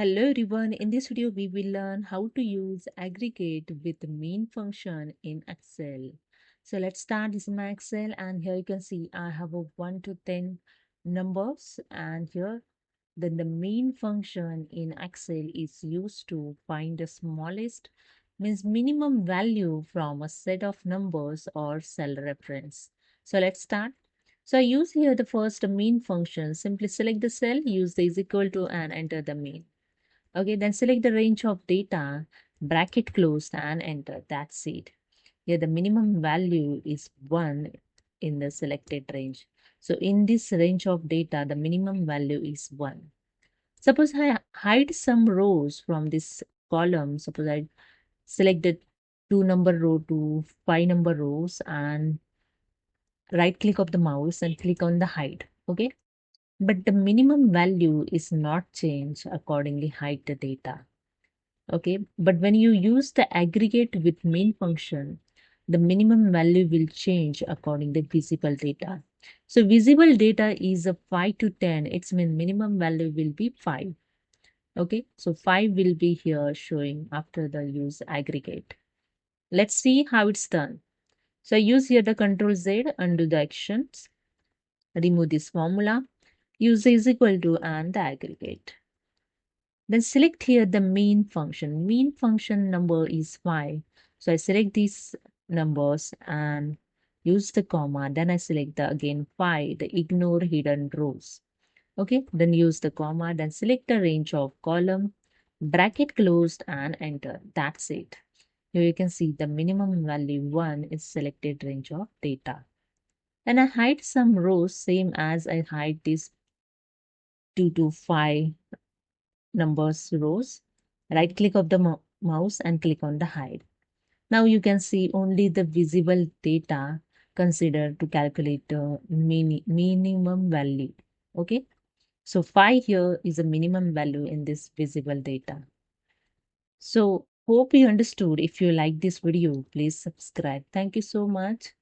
Hello everyone, in this video we will learn how to use aggregate with the main function in Excel. So let's start. This is my Excel and here you can see I have a 1 to 10 numbers, and here then the main function in Excel is used to find the smallest, means minimum value from a set of numbers or cell reference. So let's start. So I use here the first main function. Simply select the cell, use the is equal to and enter the main. Okay, then select the range of data, bracket closed and enter. That's it. Here the minimum value is 1 in the selected range. So in this range of data, the minimum value is 1. Suppose I hide some rows from this column. Suppose I selected 2 number row to 5 number rows and right click of the mouse and click on the hide. Okay. But the minimum value is not changed, accordingly hide the data. Okay, but when you use the aggregate with main function, the minimum value will change according to visible data. So visible data is a 5 to 10. Its minimum value will be 5. Okay, so 5 will be here showing after the use aggregate. Let's see how it's done. So use here the Control Z, undo the actions, remove this formula, use is equal to and the aggregate. Then select here the main function. Main function number is 5. So I select these numbers and use the comma. Then I select the again 5, the ignore hidden rows. Okay, then use the comma, then select the range of column, bracket closed and enter. That's it. Here you can see the minimum value 1 is selected range of data. Then I hide some rows same as I hide this 2 to 5 numbers rows. Right click of the mouse and click on the hide. Now you can see only the visible data considered to calculate the minimum value. Okay. So 5 here is a minimum value in this visible data. So hope you understood. If you like this video, please subscribe. Thank you so much.